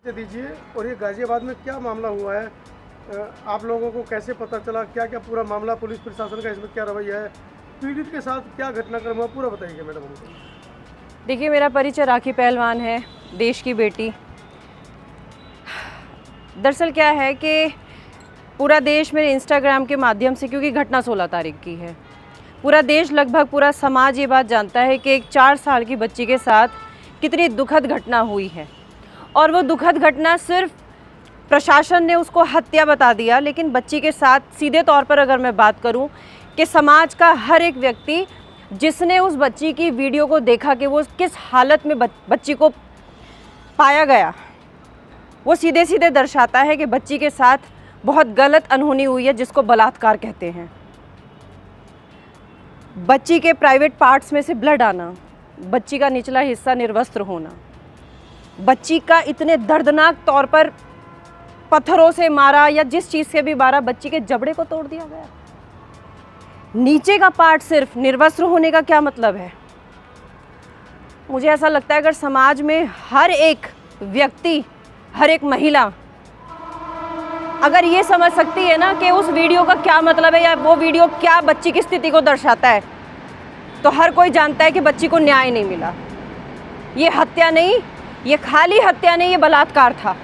दीजिए। और ये गाजियाबाद में क्या मामला हुआ है, आप लोगों को कैसे पता चला, क्या क्या पूरा मामला, पुलिस प्रशासन का इसमें क्या रवैया है, पीड़ित के साथ क्या घटनाक्रम हुआ, पूरा बताइए मैडम हमको। देखिए, मेरा परिचय राखी पहलवान है, देश की बेटी। दरअसल क्या है कि पूरा देश मेरे इंस्टाग्राम के माध्यम से, क्योंकि घटना 16 तारीख की है, पूरा देश लगभग पूरा समाज ये बात जानता है कि एक 4 साल की बच्ची के साथ कितनी दुखद घटना हुई है। और वो दुखद घटना सिर्फ प्रशासन ने उसको हत्या बता दिया, लेकिन बच्ची के साथ सीधे तौर पर अगर मैं बात करूं कि समाज का हर एक व्यक्ति जिसने उस बच्ची की वीडियो को देखा कि वो किस हालत में बच्ची को पाया गया, वो सीधे सीधे दर्शाता है कि बच्ची के साथ बहुत गलत अनहोनी हुई है, जिसको बलात्कार कहते हैं। बच्ची के प्राइवेट पार्ट्स में से ब्लड आना, बच्ची का निचला हिस्सा निर्वस्त्र होना, बच्ची का इतने दर्दनाक तौर पर पत्थरों से मारा या जिस चीज़ से भी मारा, बच्ची के जबड़े को तोड़ दिया गया। नीचे का पार्ट सिर्फ निर्वस्त्र होने का क्या मतलब है? मुझे ऐसा लगता है अगर समाज में हर एक व्यक्ति, हर एक महिला अगर ये समझ सकती है ना कि उस वीडियो का क्या मतलब है या वो वीडियो क्या बच्ची की स्थिति को दर्शाता है, तो हर कोई जानता है कि बच्ची को न्याय नहीं मिला। ये हत्या नहीं, ये खाली हत्या नहीं, ये बलात्कार था।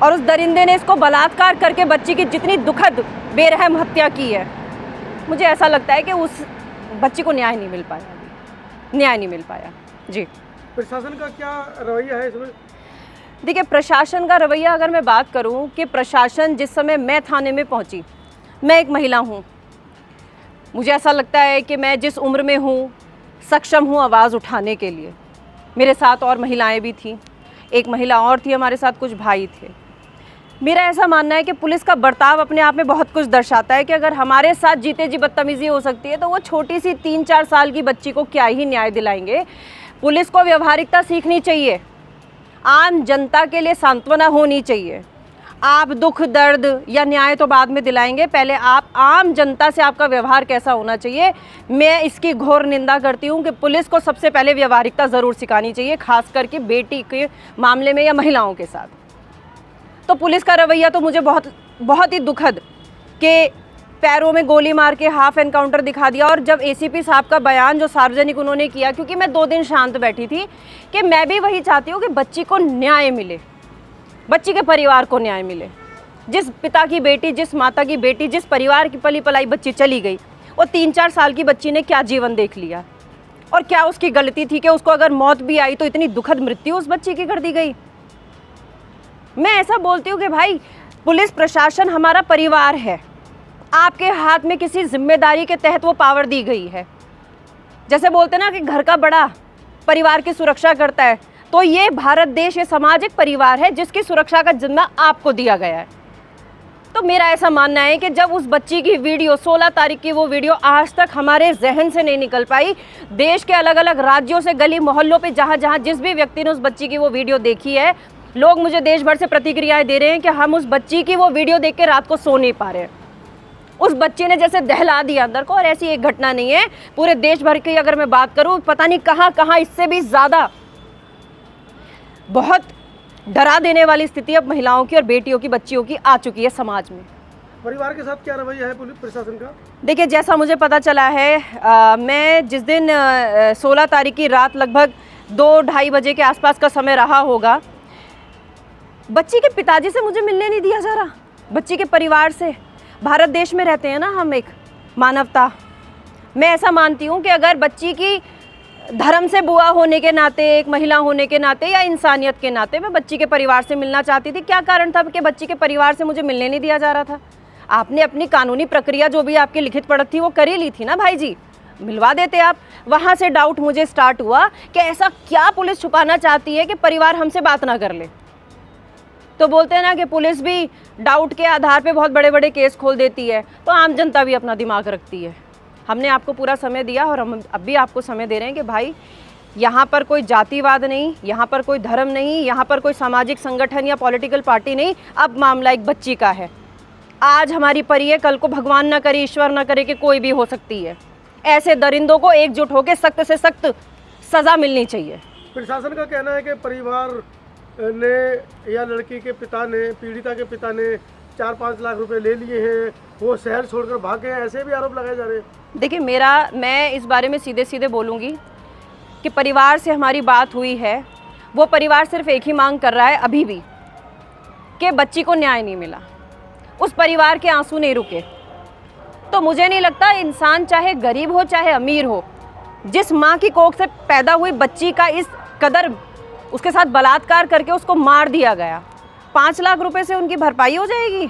और उस दरिंदे ने इसको बलात्कार करके बच्ची की जितनी दुखद बेरहम हत्या की है, मुझे ऐसा लगता है कि उस बच्ची को न्याय नहीं मिल पाया, न्याय नहीं मिल पाया। जी, प्रशासन का क्या रवैया है इसमें? देखिए, प्रशासन का रवैया अगर मैं बात करूं कि प्रशासन, जिस समय मैं थाने में पहुंची, मैं एक महिला हूं, मुझे ऐसा लगता है कि मैं जिस उम्र में हूं सक्षम हूं आवाज़ उठाने के लिए। मेरे साथ और महिलाएं भी थीं, एक महिला और थी, हमारे साथ कुछ भाई थे। मेरा ऐसा मानना है कि पुलिस का बर्ताव अपने आप में बहुत कुछ दर्शाता है कि अगर हमारे साथ जीते जी बदतमीज़ी हो सकती है, तो वो छोटी सी 3-4 साल की बच्ची को क्या ही न्याय दिलाएंगे। पुलिस को व्यवहारिकता सीखनी चाहिए, आम जनता के लिए सांत्वना होनी चाहिए। आप दुख दर्द या न्याय तो बाद में दिलाएंगे, पहले आप आम जनता से आपका व्यवहार कैसा होना चाहिए। मैं इसकी घोर निंदा करती हूँ कि पुलिस को सबसे पहले व्यवहारिकता ज़रूर सिखानी चाहिए, खास करके बेटी के मामले में या महिलाओं के साथ। तो पुलिस का रवैया तो मुझे बहुत ही दुखद कि पैरों में गोली मार के हाफ एनकाउंटर दिखा दिया। और जब एसीपी साहब का बयान जो सार्वजनिक उन्होंने किया, क्योंकि मैं 2 दिन शांत बैठी थी कि मैं भी वही चाहती हूँ कि बच्ची को न्याय मिले, बच्ची के परिवार को न्याय मिले। जिस पिता की बेटी, जिस माता की बेटी, जिस परिवार की पली पलाई बच्ची चली गई, वो 3-4 साल की बच्ची ने क्या जीवन देख लिया, और क्या उसकी गलती थी कि उसको अगर मौत भी आई तो इतनी दुखद मृत्यु उस बच्ची की कर दी गई। मैं ऐसा बोलती हूँ कि भाई, पुलिस प्रशासन हमारा परिवार है, आपके हाथ में किसी जिम्मेदारी के तहत वो पावर दी गई है। जैसे बोलते ना कि घर का बड़ा परिवार की सुरक्षा करता है, तो ये भारत देश, ये समाज एक परिवार है जिसकी सुरक्षा का जिम्मा आपको दिया गया है। तो मेरा ऐसा मानना है कि जब उस बच्ची की वीडियो 16 तारीख की वो वीडियो आज तक हमारे जहन से नहीं निकल पाई, देश के अलग अलग राज्यों से, गली मोहल्लों पे, जहाँ जहाँ जिस भी व्यक्ति ने उस बच्ची की वो वीडियो देखी है, लोग मुझे देश भर से प्रतिक्रियाएं दे रहे हैं कि हम उस बच्ची की वो वीडियो देख के रात को सो नहीं पा रहे हैं। उस बच्चे ने जैसे दहला दिया अंदर को। और ऐसी एक घटना नहीं है, पूरे देश भर की अगर मैं बात करूं, पता नहीं कहाँ कहाँ इससे भी ज़्यादा बहुत डरा देने वाली स्थिति अब महिलाओं की और बेटियों की, बच्चियों की आ चुकी है समाज में। परिवार के साथ क्या रवैया है पुलिस प्रशासन का? देखिए, जैसा मुझे पता चला है, मैं जिस दिन 16 तारीख की रात लगभग 2-2:30 बजे के आसपास का समय रहा होगा, बच्ची के पिताजी से मुझे मिलने नहीं दिया जा रहा, बच्ची के परिवार से। भारत देश में रहते हैं ना हम, एक मानवता। मैं ऐसा मानती हूँ कि अगर बच्ची की धर्म से बुआ होने के नाते, एक महिला होने के नाते या इंसानियत के नाते मैं बच्ची के परिवार से मिलना चाहती थी। क्या कारण था कि बच्ची के परिवार से मुझे मिलने नहीं दिया जा रहा था? आपने अपनी कानूनी प्रक्रिया जो भी आपकी लिखित पढ़त थी वो कर ही ली थी ना भाई जी, मिलवा देते आप। वहाँ से डाउट मुझे स्टार्ट हुआ कि ऐसा क्या पुलिस छुपाना चाहती है कि परिवार हमसे बात ना कर ले। तो बोलते हैं ना कि पुलिस भी डाउट के आधार पे बहुत बड़े बड़े केस खोल देती है, तो आम जनता भी अपना दिमाग रखती है। हमने आपको पूरा समय दिया और हम अब भी आपको समय दे रहे हैं कि भाई, यहाँ पर कोई जातिवाद नहीं, यहाँ पर कोई धर्म नहीं, यहाँ पर कोई सामाजिक संगठन या पॉलिटिकल पार्टी नहीं। अब मामला एक बच्ची का है। आज हमारी परी है, कल को भगवान ना करे, ईश्वर ना करे कि कोई भी हो सकती है। ऐसे दरिंदों को एकजुट होकर सख्त से सख्त सज़ा मिलनी चाहिए। प्रशासन का कहना है कि परिवार ने या लड़की के पिता ने, पीड़िता के पिता ने 4-5 लाख रुपए ले लिए हैं, वो शहर छोड़कर भाग गए हैं, ऐसे भी आरोप लगाए जा रहे हैं। देखिए मैं इस बारे में सीधे सीधे बोलूँगी कि परिवार से हमारी बात हुई है, वो परिवार सिर्फ एक ही मांग कर रहा है अभी भी कि बच्ची को न्याय नहीं मिला, उस परिवार के आंसू नहीं रुके। तो मुझे नहीं लगता इंसान चाहे गरीब हो चाहे अमीर हो, जिस माँ की कोख से पैदा हुई बच्ची का इस कदर उसके साथ बलात्कार करके उसको मार दिया गया, 5 लाख रुपए से उनकी भरपाई हो जाएगी।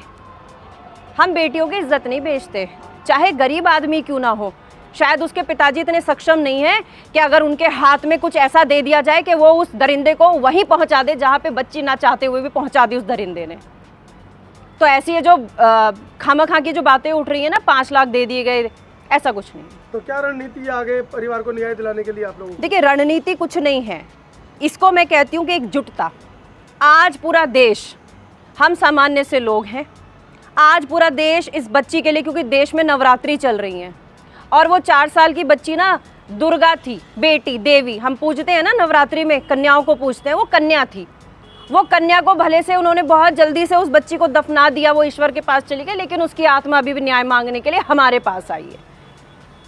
हम बेटियों की इज्जत नहीं बेचते, चाहे गरीब आदमी क्यों ना हो। शायद उसके पिताजी इतने सक्षम नहीं है कि अगर उनके हाथ में कुछ ऐसा दे दिया जाए कि वो उस दरिंदे को वहीं पहुंचा दे जहां पे बच्ची ना चाहते हुए भी पहुंचा दी उस दरिंदे ने। तो ऐसी ये जो खामखा की जो बातें उठ रही है ना, 5 लाख दे दिए गए, ऐसा कुछ नहीं। तो क्या रणनीति है आगे परिवार को न्याय दिलाने के लिए आप लोगों की? देखिए रणनीति कुछ नहीं है, इसको मैं कहती हूँ कि एकजुटता। आज पूरा देश, हम सामान्य से लोग हैं, आज पूरा देश इस बच्ची के लिए, क्योंकि देश में नवरात्रि चल रही हैं और वो 4 साल की बच्ची ना दुर्गा थी, बेटी देवी हम पूजते हैं ना नवरात्रि में, कन्याओं को पूजते हैं, वो कन्या थी। वो कन्या को भले से उन्होंने बहुत जल्दी से उस बच्ची को दफना दिया, वो ईश्वर के पास चली गई, लेकिन उसकी आत्मा अभी भी न्याय मांगने के लिए हमारे पास आई है।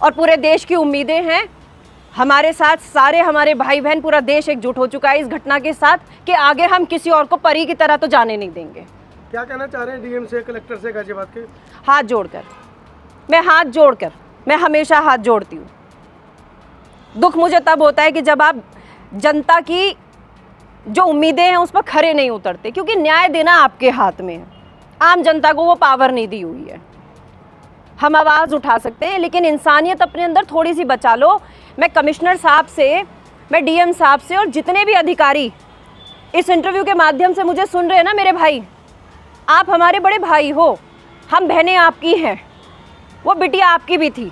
और पूरे देश की उम्मीदें हैं हमारे साथ, सारे हमारे भाई बहन, पूरा देश एकजुट हो चुका है इस घटना के साथ कि आगे हम किसी और को परी की तरह तो जाने नहीं देंगे। क्या कहना चाह रहे हैं डीएम से, कलेक्टर से गाजियाबाद के? हाथ जोड़कर, मैं हमेशा हाथ जोड़ती हूँ। दुख मुझे तब होता है कि जब आप जनता की जो उम्मीदें हैं उस पर खरे नहीं उतरते, क्योंकि न्याय देना आपके हाथ में है। आम जनता को वो पावर नहीं दी हुई है। हम आवाज़ उठा सकते हैं, लेकिन इंसानियत अपने अंदर थोड़ी सी बचा लो। मैं कमिश्नर साहब से, मैं डीएम साहब से और जितने भी अधिकारी इस इंटरव्यू के माध्यम से मुझे सुन रहे हैं ना, मेरे भाई, आप हमारे बड़े भाई हो, हम बहनें आपकी हैं, वो बिटिया आपकी भी थी।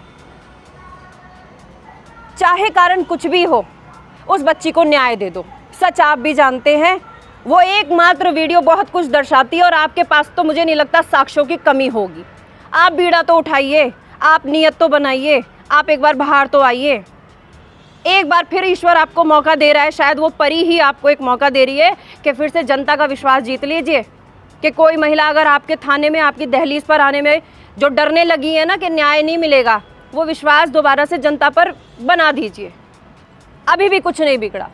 चाहे कारण कुछ भी हो, उस बच्ची को न्याय दे दो। सच आप भी जानते हैं, वो एकमात्र वीडियो बहुत कुछ दर्शाती है और आपके पास तो मुझे नहीं लगता साक्ष्यों की कमी होगी। आप बीड़ा तो उठाइए, आप नियत तो बनाइए, आप एक बार बाहर तो आइए। एक बार फिर ईश्वर आपको मौका दे रहा है, शायद वो परी ही आपको एक मौका दे रही है कि फिर से जनता का विश्वास जीत लीजिए। कि कोई महिला अगर आपके थाने में, आपकी दहलीज पर आने में जो डरने लगी है ना कि न्याय नहीं मिलेगा, वो विश्वास दोबारा से जनता पर बना दीजिए। अभी भी कुछ नहीं बिगड़ा,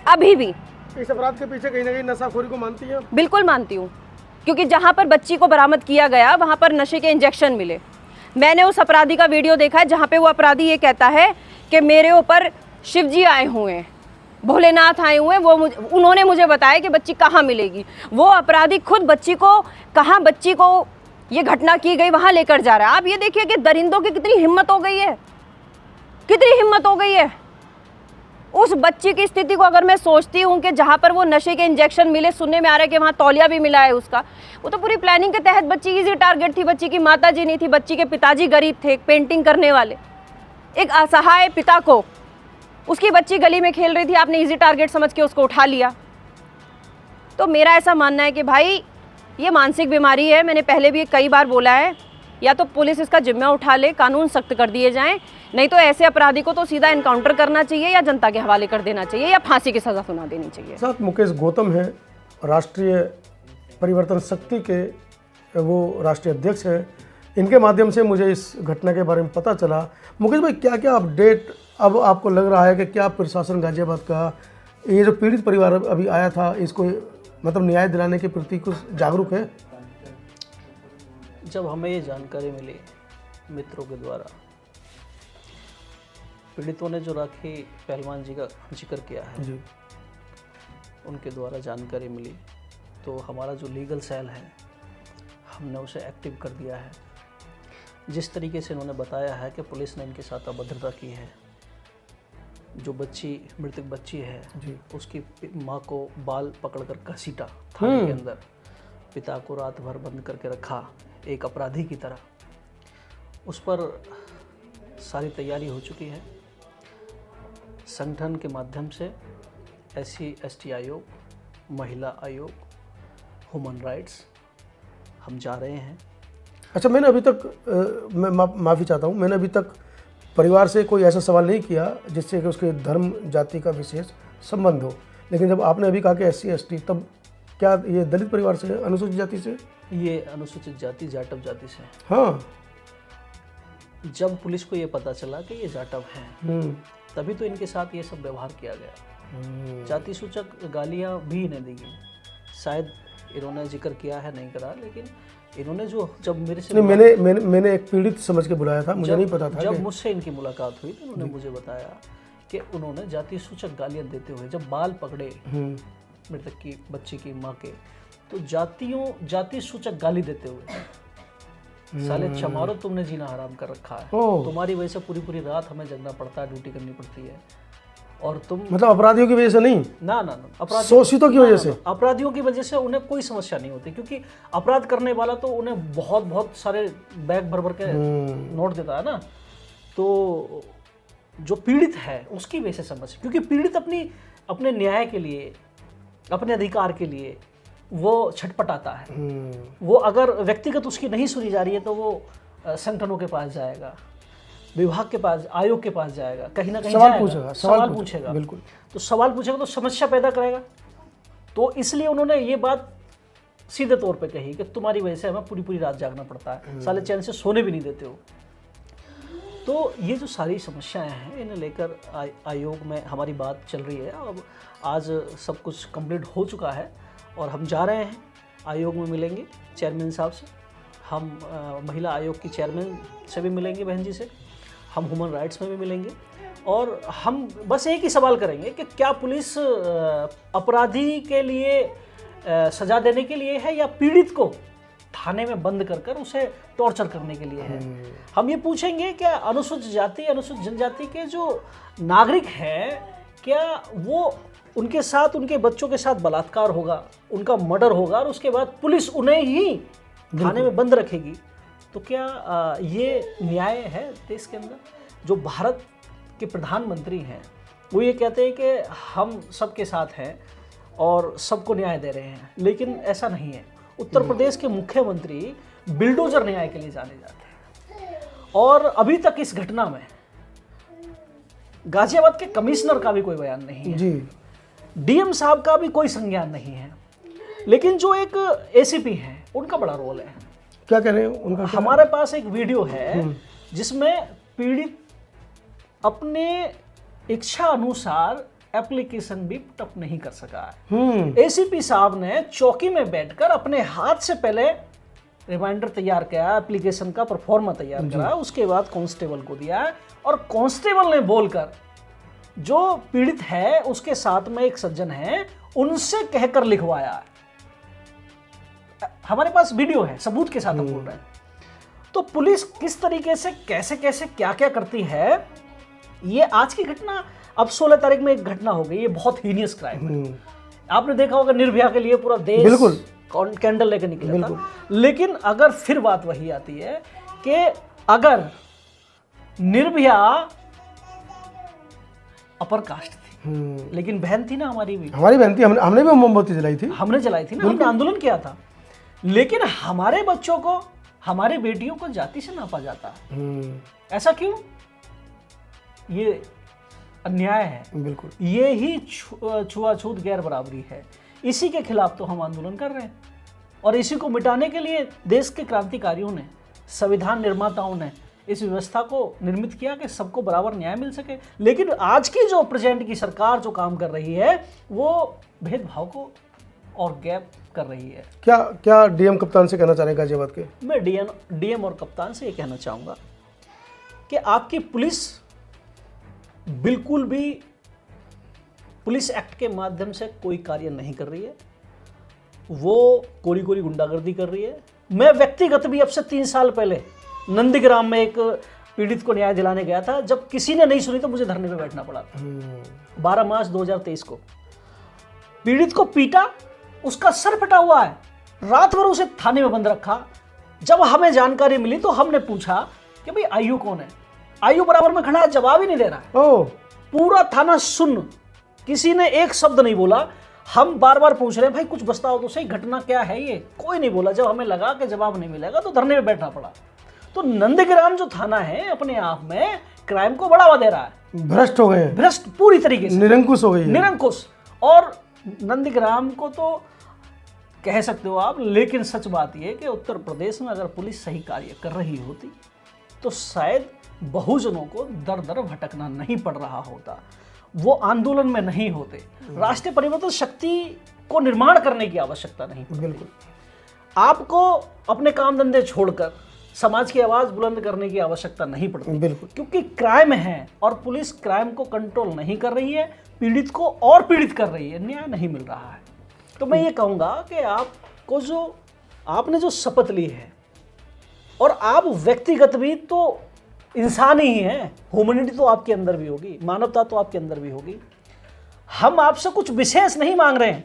अभी भी। इस अपराध के पीछे कहीं ना कहीं नशाखोरी को मानती है? बिल्कुल मानती हूँ, क्योंकि जहाँ पर बच्ची को बरामद किया गया वहाँ पर नशे के इंजेक्शन मिले। मैंने उस अपराधी का वीडियो देखा है जहाँ पे वो अपराधी ये कहता है कि मेरे ऊपर शिव जी आए हुए हैं, भोलेनाथ आए हुए हैं, उन्होंने मुझे बताया कि बच्ची कहाँ मिलेगी। वो अपराधी खुद बच्ची को, कहाँ बच्ची को ये घटना की गई वहाँ लेकर जा रहा है। आप ये देखिए कि दरिंदों की कितनी हिम्मत हो गई है, कितनी हिम्मत हो गई है। उस बच्ची की स्थिति को अगर मैं सोचती हूँ कि जहाँ पर वो नशे के इंजेक्शन मिले, सुनने में आ रहा है कि वहाँ तौलिया भी मिला है उसका, वो तो पूरी प्लानिंग के तहत बच्ची इजी टारगेट थी। बच्ची की माता जी नहीं थी, बच्ची के पिताजी गरीब थे, पेंटिंग करने वाले, एक असहाय पिता को, उसकी बच्ची गली में खेल रही थी, आपने इजी टारगेट समझ के उसको उठा लिया। तो मेरा ऐसा मानना है कि भाई ये मानसिक बीमारी है। मैंने पहले भी कई बार बोला है, या तो पुलिस इसका जिम्मा उठा ले, कानून सख्त कर दिए जाएं, नहीं तो ऐसे अपराधी को तो सीधा इनकाउंटर करना चाहिए या जनता के हवाले कर देना चाहिए या फांसी की सज़ा सुना देनी चाहिए। साथ मुकेश गौतम है, राष्ट्रीय परिवर्तन शक्ति के वो राष्ट्रीय अध्यक्ष हैं। इनके माध्यम से मुझे इस घटना के बारे में पता चला। मुकेश भाई, क्या क्या अपडेट अब आपको लग रहा है कि क्या प्रशासन गाजियाबाद का, ये जो पीड़ित परिवार अभी आया था, इसको मतलब न्याय दिलाने के प्रति कुछ जागरूक है? जब हमें ये जानकारी मिली मित्रों के द्वारा, पीड़ितों ने जो राखी पहलवान जी का जिक्र किया है जी, उनके द्वारा जानकारी मिली, तो हमारा जो लीगल सेल है हमने उसे एक्टिव कर दिया है। जिस तरीके से उन्होंने बताया है कि पुलिस ने इनके साथ अभद्रता की है, जो बच्ची, मृतक बच्ची है जी, उसकी माँ को बाल पकड़कर घसीटा थाने के अंदर, पिता को रात भर बंद करके रखा एक अपराधी की तरह, उस पर सारी तैयारी हो चुकी है। संगठन के माध्यम से SC/ST आयोग, महिला आयोग, ह्यूमन राइट्स, हम जा रहे हैं। अच्छा, मैंने अभी तक मैं माफ़ी चाहता हूँ, मैंने अभी तक परिवार से कोई ऐसा सवाल नहीं किया जिससे कि उसके धर्म जाति का विशेष संबंध हो। लेकिन जब आपने अभी कहा कि SC ST, तब क्या ये दलित परिवार से, अनुसूचित जाति से? ये अनुसूचित जाति जाटव जाति से। हाँ। जब पुलिस को ये पता चला कि ये जाटव हैं, तभी तो इनके साथ ये सब व्यवहार किया गया। जाति सूचक गालियाँ भी इन्हें दी गई। शायद इन्होंने जिक्र किया है, नहीं करा, लेकिन इन्होंने जो जब मेरे से नहीं, मैंने एक पीड़ित समझ के बुलाया था, मुझे नहीं पता था। जब मुझसे इनकी मुलाकात हुई तो उन्होंने मुझे बताया कि उन्होंने जाति सूचक गालियाँ देते हुए जब बाल पकड़े मृतक की बच्ची की माँ के, तो जाति सूचक गाली देते हुए, साले चमारो तुमने जीना हराम कर रखा है, तुम्हारी वजह से पूरी रात हमें जगना पड़ता है, ड्यूटी करनी पड़ती है, और तुम मतलब अपराधियों की वजह से नहीं? ना, शोषितों की वजह से? अपराधियों की वजह से उन्हें कोई समस्या नहीं होती, क्योंकि अपराध करने वाला तो उन्हें बहुत सारे बैग भर के नोट देता है ना। तो जो पीड़ित है उसकी वजह से समस्या, क्योंकि पीड़ित अपने न्याय के लिए, अपने अधिकार के लिए वो छटपटाता है। वो अगर व्यक्तिगत उसकी नहीं सुनी जा रही है तो वो संगठनों के पास जाएगा, विभाग के पास, आयोग के पास जाएगा, कहीं ना कहीं सवाल पूछेगा। बिल्कुल। तो सवाल पूछेगा तो समस्या पैदा करेगा। तो इसलिए उन्होंने ये बात सीधे तौर पे कही कि तुम्हारी वजह से हमें पूरी रात जागना पड़ता है, साले चैन से सोने भी नहीं देते हो। तो ये जो सारी समस्याएं हैं, इन्हें लेकर आयोग में हमारी बात चल रही है। अब आज सब कुछ कंप्लीट हो चुका है और हम जा रहे हैं आयोग में मिलेंगे चेयरमैन साहब से, हम महिला आयोग की चेयरमैन से भी मिलेंगे, बहन जी से, हम ह्यूमन राइट्स में भी मिलेंगे, और हम बस एक ही सवाल करेंगे कि क्या पुलिस अपराधी के लिए सजा देने के लिए है या पीड़ित को थाने में बंद कर उसे टॉर्चर करने के लिए है। हम ये पूछेंगे कि अनुसूचित जाति, अनुसूचित जनजाति के जो नागरिक हैं, क्या वो उनके साथ, उनके बच्चों के साथ बलात्कार होगा, उनका मर्डर होगा और उसके बाद पुलिस उन्हें ही थाने में बंद रखेगी? तो क्या ये न्याय है देश के अंदर? जो भारत के प्रधानमंत्री हैं वो ये कहते हैं कि हम सबके साथ हैं और सबको न्याय दे रहे हैं, लेकिन ऐसा नहीं है। उत्तर प्रदेश के मुख्यमंत्री बिल्डोजर न्याय के लिए जाने जाते हैं, और अभी तक इस घटना में गाजियाबाद के कमिश्नर का भी कोई बयान नहीं है जी। DM साहब का भी कोई संज्ञान नहीं है, लेकिन जो एक ACP हैं उनका बड़ा रोल है। क्या कह रहे हैं उनका? हमारे पास एक वीडियो है जिसमें पीड़ित अपने इच्छा अनुसार एप्लीकेशन भी पुट अप नहीं कर सका है। ACP साहब ने चौकी में बैठकर अपने हाथ से पहले रिमाइंडर तैयार किया, एप्लीकेशन का परफॉर्मा तैयार करा, उसके बाद कांस्टेबल को दिया, और कांस्टेबल ने बोलकर जो पीड़ित है उसके साथ में एक सज्जन है उनसे कहकर लिखवाया। हमारे पास वीडियो है, सबूत के साथ हम बोल रहे हैं। तो पुलिस किस तरीके से कैसे क्या करती है, ये आज की घटना, अब 16 तारीख में एक घटना हो गई, ये बहुत हीनियस क्राइम है। आपने देखा होगा निर्भया के लिए पूरा देश बिल्कुल कैंडल लेकर निकला था, लेकिन अगर फिर बात वही आती है कि अगर निर्भया अपर कास्ट थी, लेकिन बहन थी ना, हमारी बहन थी, हमने भी मोमबत्ती जलाई थी, ना, हमने आंदोलन किया था, लेकिन हमारे बच्चों को, हमारे बेटियों को जाति से नापा जाता है। ऐसा क्यों? ये अन्याय है, बिल्कुल, ये ही छुआछूत गैर बराबरी है। इसी के खिलाफ तो हम आंदोलन कर रहे हैं, और इसी को मिटाने के लिए देश के क्रांतिकारियों ने, संविधान निर्माताओं ने इस व्यवस्था को निर्मित किया कि सबको बराबर न्याय मिल सके। लेकिन आज की जो प्रेजेंट की सरकार जो काम कर रही है वो भेदभाव को और गैप कर रही है। क्या DM कप्तान से कहना चाह रहे हैं गाजियाबाद के? मैं DM और कप्तान से ये कहना चाहूँगा कि आपकी पुलिस बिल्कुल भी पुलिस एक्ट के माध्यम से कोई कार्य नहीं कर रही है, वो कोरी गुंडागर्दी कर रही है। मैं व्यक्तिगत भी अब से 3 साल पहले नंदीग्राम में एक पीड़ित को न्याय दिलाने गया था, जब किसी ने नहीं सुनी तो मुझे धरने पे बैठना पड़ा था। 12 मार्च 2023 को पीड़ित को पीटा, उसका सर फटा हुआ है, रात भर उसे थाने में बंद रखा। जब हमें जानकारी मिली तो हमने पूछा कि भाई आयु कौन है? आयु बराबर में खड़ा है, जवाब ही नहीं दे रहा है। पूरा थाना सुन, किसी ने एक शब्द नहीं बोला। हम बार बार पूछ रहे हैं भाई कुछ बताओ तो सही, घटना क्या है ये? कोई नहीं बोला। जब हमें लगा कि जवाब नहीं मिलेगा तो धरने में बैठना पड़ा। तो नंदीग्राम जो थाना है अपने आप में क्राइम को बढ़ावा दे रहा है, भ्रष्ट हो गए, भ्रष्ट पूरी तरीके से, निरंकुश हो गई, निरंकुश। और नंदीग्राम को तो कह सकते हो आप, लेकिन सच बात यह है कि उत्तर प्रदेश में अगर पुलिस सही कार्य कर रही होती तो शायद बहुजनों को दर दर भटकना नहीं पड़ रहा होता, वो आंदोलन में नहीं होते, राष्ट्रीय परिवर्तन शक्ति को निर्माण करने की आवश्यकता नहीं पड़ती। बिल्कुल। आपको अपने काम धंधे छोड़कर समाज की आवाज़ बुलंद करने की आवश्यकता नहीं पड़ती, बिल्कुल। क्योंकि क्राइम है और पुलिस क्राइम को कंट्रोल नहीं कर रही है, पीड़ित को और पीड़ित कर रही है, न्याय नहीं मिल रहा है। तो मैं ये कहूँगा कि आपने जो शपथ ली है, और आप व्यक्तिगत भी तो इंसान ही हैं, ह्यूमैनिटी तो आपके अंदर भी होगी, मानवता तो आपके अंदर भी होगी। हम आपसे कुछ विशेष नहीं मांग रहे हैं,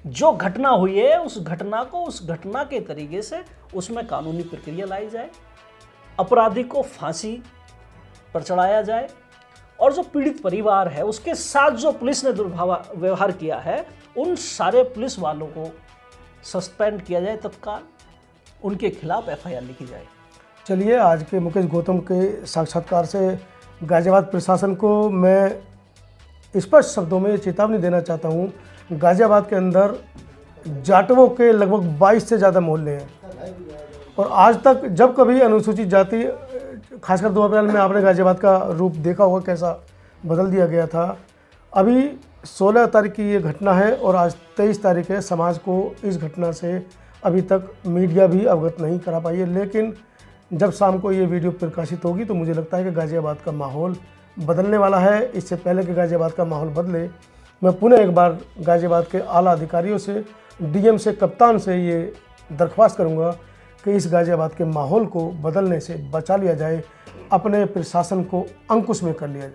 जो घटना हुई है उस घटना को उस घटना के तरीके से उसमें कानूनी प्रक्रिया लाई जाए, अपराधी को फांसी पर चढ़ाया जाए, और जो पीड़ित परिवार है उसके साथ जो पुलिस ने दुर्व्यवहार किया है उन सारे पुलिस वालों को सस्पेंड किया जाए तत्काल, उनके खिलाफ एफआईआर लिखी जाए। चलिए, आज के मुकेश गौतम के साक्षात्कार से गाजियाबाद प्रशासन को मैं स्पष्ट शब्दों में चेतावनी देना चाहता हूँ। गाजियाबाद के अंदर जाटवों के लगभग 22 से ज़्यादा मोहल्ले हैं, और आज तक जब कभी अनुसूचित जाति, खासकर 2 अप्रैल में आपने गाजियाबाद का रूप देखा होगा कैसा बदल दिया गया था। अभी 16 तारीख की ये घटना है और आज 23 तारीख है। समाज को इस घटना से अभी तक मीडिया भी अवगत नहीं करा पाई है, लेकिन जब शाम को ये वीडियो प्रकाशित होगी तो मुझे लगता है कि गाजियाबाद का माहौल बदलने वाला है। इससे पहले कि गाजियाबाद का माहौल बदले, मैं पुनः एक बार गाजियाबाद के आला अधिकारियों से, डीएम से, कप्तान से ये दरख्वास्त करूंगा कि इस गाजियाबाद के माहौल को बदलने से बचा लिया जाए, अपने प्रशासन को अंकुश में कर लिया जाए।